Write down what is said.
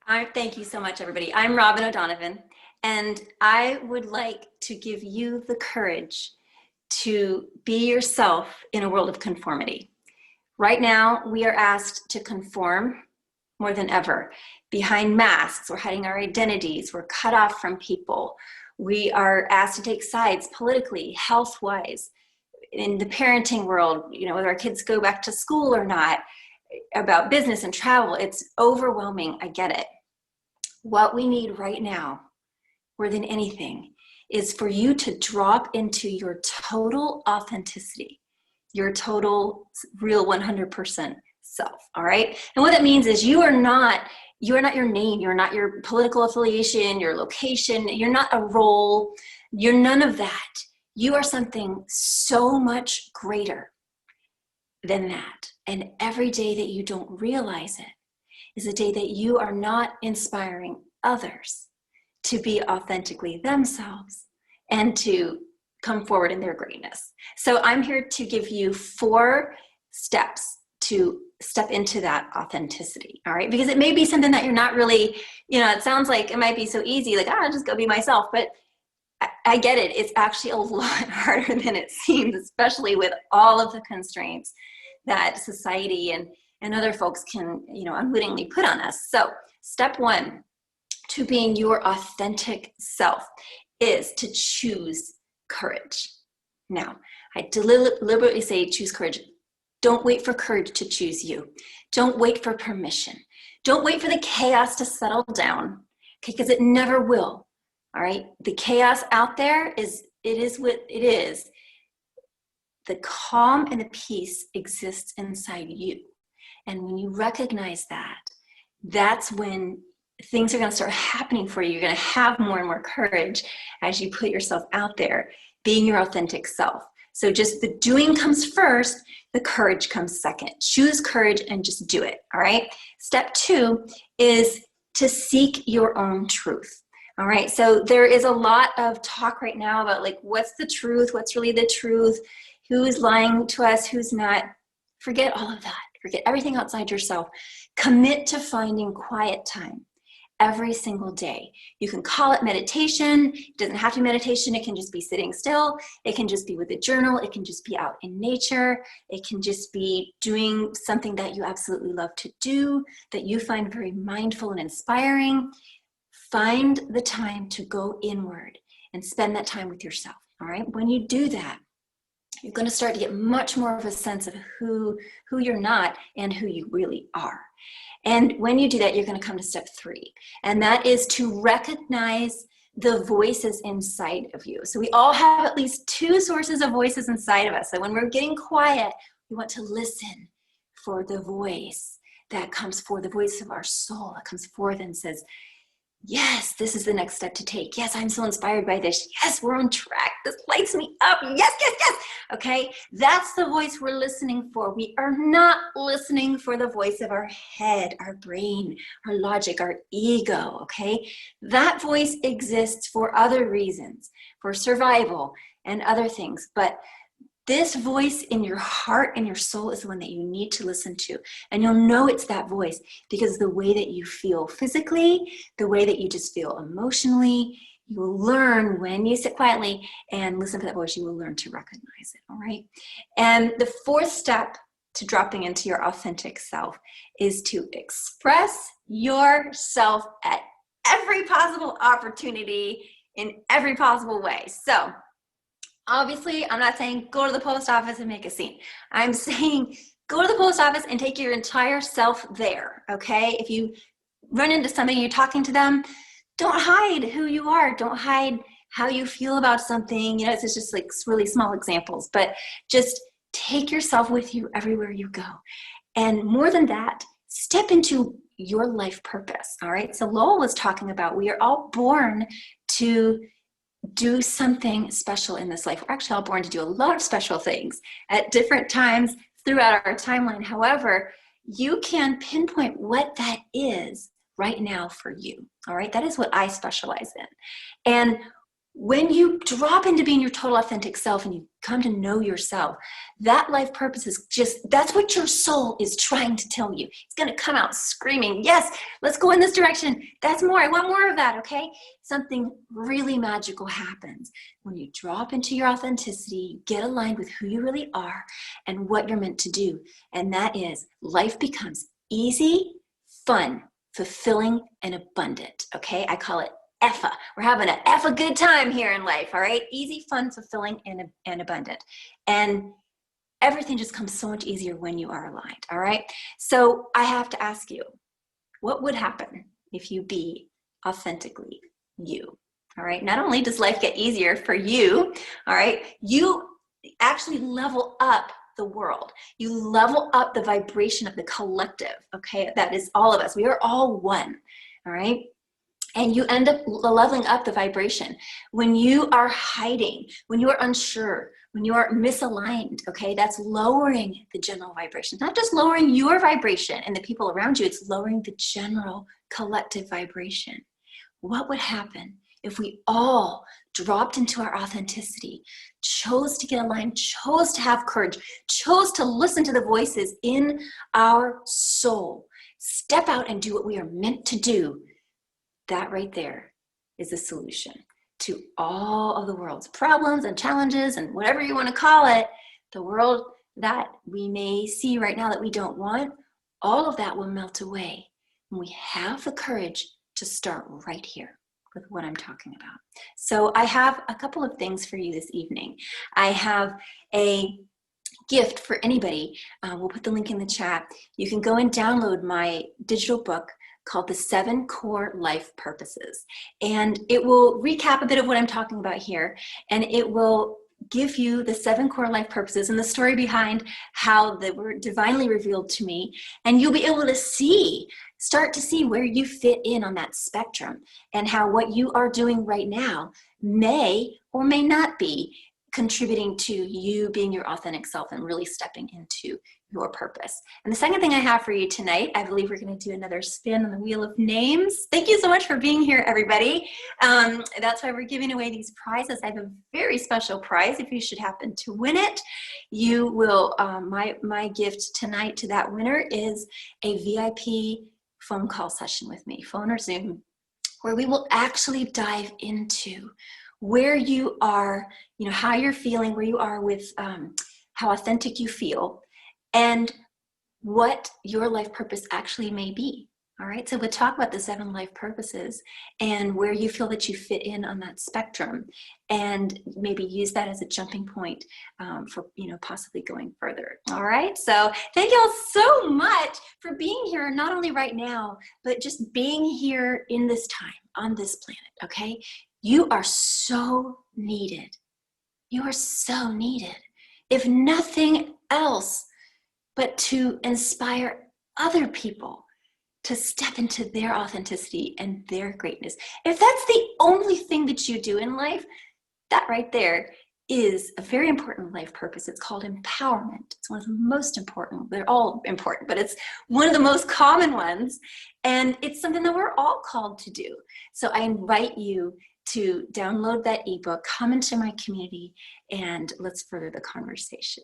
Thank you so much, everybody. I'm Robin O'Donovan, and I would like to give you the courage to be yourself in a world of conformity. Right now, we are asked to conform more than ever. Behind masks, we're hiding our identities, we're cut off from people. We are asked to take sides politically, health-wise, in the parenting world, whether our kids go back to school or not, about business and travel. It's overwhelming, I get it. What we need right now, more than anything, is for you to drop into your total authenticity, your total real 100% self, all right? And what that means is you are not your name, you're not your political affiliation, your location, you're not a role, you're none of that. You are something so much greater than that. And every day that you don't realize it is a day that you are not inspiring others to be authentically themselves and to come forward in their greatness. So I'm here to give you 4 steps to step into that authenticity, all right? Because it may be something that you're not really, it sounds like it might be so easy, like, I'll just go be myself, but I get it. It's actually a lot harder than it seems, especially with all of the constraints that society and other folks can, unwittingly put on us. So step 1 to being your authentic self is to choose courage. Now, I deliberately say choose courage. Don't wait for courage to choose you. Don't wait for permission. Don't wait for the chaos to settle down, okay, because it never will, all right? The chaos out there it is what it is. The calm and the peace exists inside you. And when you recognize that, that's when things are going to start happening for you. You're going to have more and more courage as you put yourself out there, being your authentic self. So just the doing comes first, the courage comes second. Choose courage and just do it, all right? Step 2 is to seek your own truth. All right, so there is a lot of talk right now about like, what's the truth? What's really the truth? Who's lying to us? Who's not? Forget all of that. Forget everything outside yourself. Commit to finding quiet time every single day. You can call it meditation. It doesn't have to be meditation. It can just be sitting still. It can just be with a journal. It can just be out in nature. It can just be doing something that you absolutely love to do, that you find very mindful and inspiring. Find the time to go inward and spend that time with yourself, all right? When you do that, you're going to start to get much more of a sense of who you're not and who you really are. And when you do that, you're going to come to step 3, and that is to recognize the voices inside of you. So we all have at least 2 sources of voices inside of us. So when we're getting quiet, we want to listen for the voice that comes forth, the voice of our soul that comes forth and says, yes, this is the next step to take. Yes, I'm so inspired by this. Yes, we're on track. This lights me up. Yes, yes, yes. Okay, that's the voice we're listening for. We are not listening for the voice of our head, our brain, our logic, our ego, okay? That voice exists for other reasons, for survival and other things. But this voice in your heart and your soul is the one that you need to listen to. And you'll know it's that voice because the way that you feel physically, the way that you just feel emotionally, you will learn when you sit quietly and listen to that voice, you will learn to recognize it, all right? And the 4th step to dropping into your authentic self is to express yourself at every possible opportunity in every possible way. So, obviously, I'm not saying go to the post office and make a scene. I'm saying go to the post office and take your entire self there, okay? If you run into somebody, you're talking to them, don't hide who you are. Don't hide how you feel about something. It's just like really small examples, but just take yourself with you everywhere you go. And more than that, step into your life purpose, all right? So Lowell was talking about we are all born to do something special in this life. We're actually all born to do a lot of special things at different times throughout our timeline. However, you can pinpoint what that is right now for you, all right? That is what I specialize in. And when you drop into being your total authentic self and you come to know yourself, that life purpose is that's what your soul is trying to tell you. It's going to come out screaming, yes, let's go in this direction. That's more. I want more of that, okay? Something really magical happens when you drop into your authenticity, you get aligned with who you really are and what you're meant to do. And that is, life becomes easy, fun, fulfilling, and abundant, okay? I call it EFFA. We're having an EFFA good time here in life, all right? Easy, fun, fulfilling, and abundant. And everything just comes so much easier when you are aligned, all right? So I have to ask you, what would happen if you be authentically you, all right? Not only does life get easier for you, all right, you actually level up the world. You level up the vibration of the collective, okay? That is all of us. We are all one, all right? And you end up leveling up the vibration. When you are hiding, when you are unsure, when you are misaligned, okay, that's lowering the general vibration. Not just lowering your vibration and the people around you, it's lowering the general collective vibration. What would happen if we all dropped into our authenticity, chose to get aligned, chose to have courage, chose to listen to the voices in our soul, step out and do what we are meant to do? That right there is the solution to all of the world's problems and challenges and whatever you want to call it. The world that we may see right now that we don't want, all of that will melt away when we have the courage to start right here with what I'm talking about. So I have a couple of things for you this evening. I have a gift for anybody. We'll put the link in the chat. You can go and download my digital book called The 7 Core Life Purposes. And it will recap a bit of what I'm talking about here, and it will give you the 7 core life purposes and the story behind how they were divinely revealed to me. And you'll be able to start to see where you fit in on that spectrum and how what you are doing right now may or may not be contributing to you being your authentic self and really stepping into your purpose. And the second thing I have for you tonight, I believe we're going to do another spin on the wheel of names. Thank you so much for being here, everybody. That's why we're giving away these prizes. I have a very special prize. If you should happen to win it, you will, my gift tonight to that winner is a VIP phone call session with me, phone or Zoom, where we will actually dive into where you are, how you're feeling, where you are with how authentic you feel, and what your life purpose actually may be. All right, so we'll talk about the 7 life purposes and where you feel that you fit in on that spectrum, and maybe use that as a jumping point for possibly going further. All right, so thank you all so much for being here, not only right now, but just being here in this time on this planet. Okay, you are so needed. You are so needed. If nothing else, but to inspire other people to step into their authenticity and their greatness. If that's the only thing that you do in life, that right there is a very important life purpose. It's called empowerment. It's one of the most important. They're all important, but it's one of the most common ones. And it's something that we're all called to do. So I invite you to download that ebook, come into my community, and let's further the conversation.